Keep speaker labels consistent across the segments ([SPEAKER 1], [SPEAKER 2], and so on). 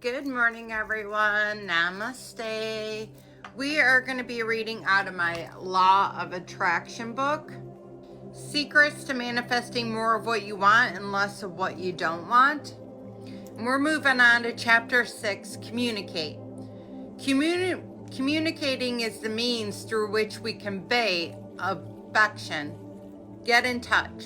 [SPEAKER 1] Good morning, everyone. Namaste. We are going to be reading out of my Law of Attraction book, Secrets to Manifesting More of What You Want and Less of What You Don't Want. And we're moving on to Chapter 6, Communicate. Communicating is the means through which we convey affection. Get in touch.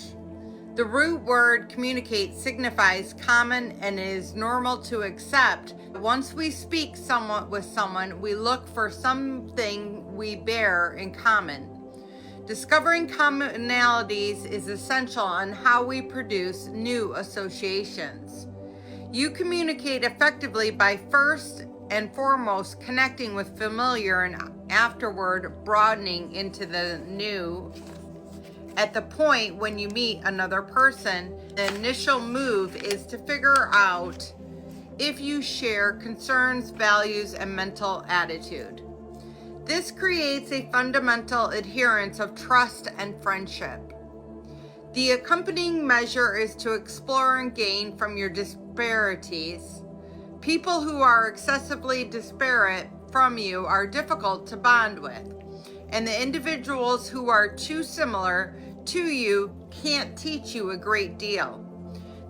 [SPEAKER 1] The root word communicate signifies common and is normal to accept. Once we speak somewhat with someone, we look for something we bear in common. Discovering commonalities is essential on how we produce new associations. You communicate effectively by first and foremost connecting with familiar and afterward broadening into the new. At the point when you meet another person, the initial move is to figure out if you share concerns, values, and mental attitude. This creates a fundamental adherence of trust and friendship. The accompanying measure is to explore and gain from your disparities. People who are excessively disparate from you are difficult to bond with, and the individuals who are too similar to you can't teach you a great deal.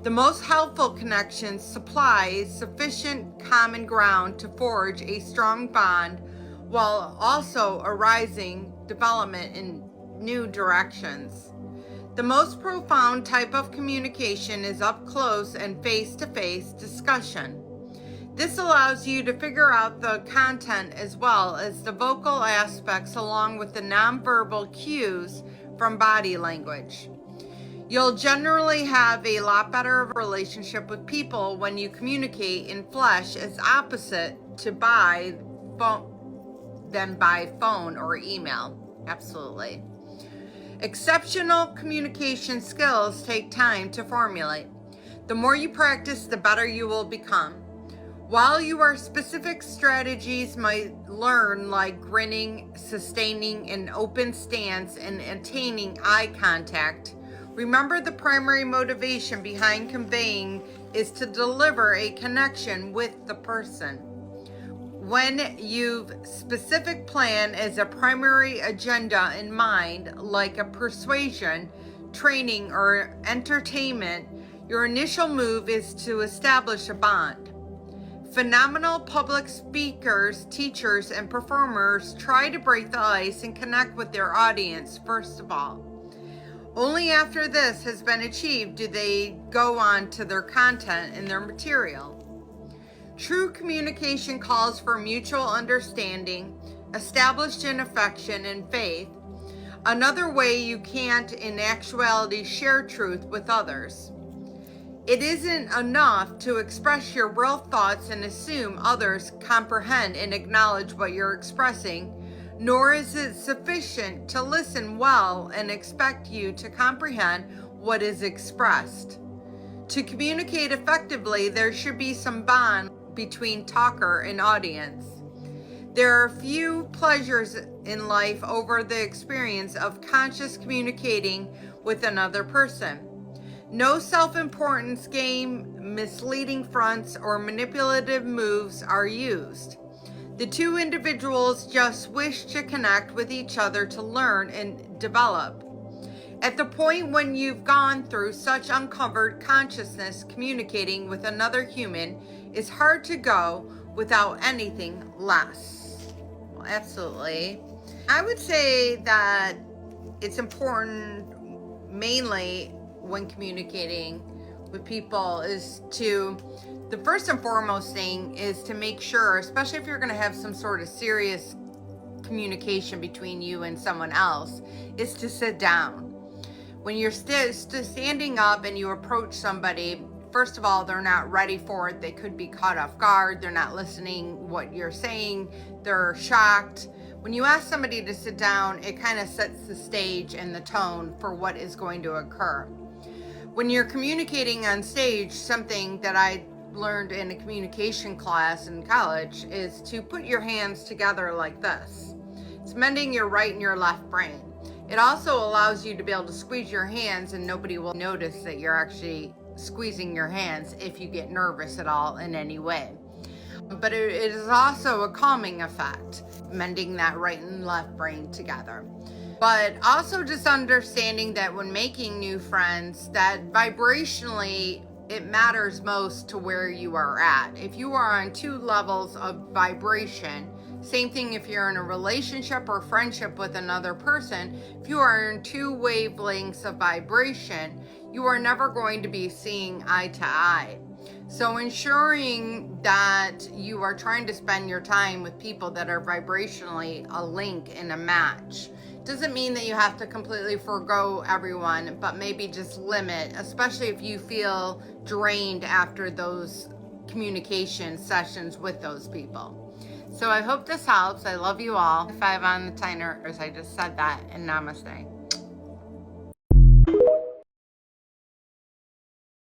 [SPEAKER 1] The most helpful connections supply sufficient common ground to forge a strong bond while also arising development in new directions. The most profound type of communication is up close and face-to-face discussion. This allows you to figure out the content as well as the vocal aspects along with the nonverbal cues from body language. You'll generally have a lot better of a relationship with people when you communicate in flesh as opposite to by phone or email. Absolutely. Exceptional communication skills take time to formulate. The more you practice, the better you will become. While your specific strategies might learn, like grinning, sustaining an open stance, and attaining eye contact, remember the primary motivation behind conveying is to deliver a connection with the person. When you've specific plan as a primary agenda in mind, like a persuasion, training, or entertainment, your initial move is to establish a bond. Phenomenal public speakers, teachers, and performers try to break the ice and connect with their audience first of all. Only after this has been achieved do they go on to their content and their material. True communication calls for mutual understanding, established in affection and faith. Another way you can't in actuality share truth with others. It isn't enough to express your real thoughts and assume others comprehend and acknowledge what you're expressing, nor is it sufficient to listen well and expect you to comprehend what is expressed. To communicate effectively, there should be some bond between talker and audience. There are few pleasures in life over the experience of conscious communicating with another person. No self-importance game, misleading fronts, or manipulative moves are used. The two individuals just wish to connect with each other to learn and develop. At the point when you've gone through such uncovered consciousness, communicating with another human is hard to go without anything less. Well, absolutely. I would say that it's important mainly when communicating with people is to, the first and foremost thing is to make sure, especially if you're going to have some sort of serious communication between you and someone else, is to sit down. When you're standing up and you approach somebody, first of all, they're not ready for it. They could be caught off guard. They're not listening what you're saying. They're shocked. When you ask somebody to sit down, it kind of sets the stage and the tone for what is going to occur. When you're communicating on stage, something that I learned in a communication class in college is to put your hands together like this. It's mending your right and your left brain. It also allows you to be able to squeeze your hands and nobody will notice that you're actually squeezing your hands if you get nervous at all in any way. but it is also a calming effect, mending that right and left brain together. But also just understanding that when making new friends, that vibrationally, it matters most to where you are at. If you are on 2 levels of vibration, same thing if you're in a relationship or friendship with another person, if you are in 2 wavelengths of vibration, you are never going to be seeing eye to eye. So ensuring that you are trying to spend your time with people that are vibrationally a link and a match. Doesn't mean that you have to completely forego everyone, but maybe just limit, especially if you feel drained after those communication sessions with those people. So I hope this helps. I love you all. 5 on the timer, as I just said that, and namaste.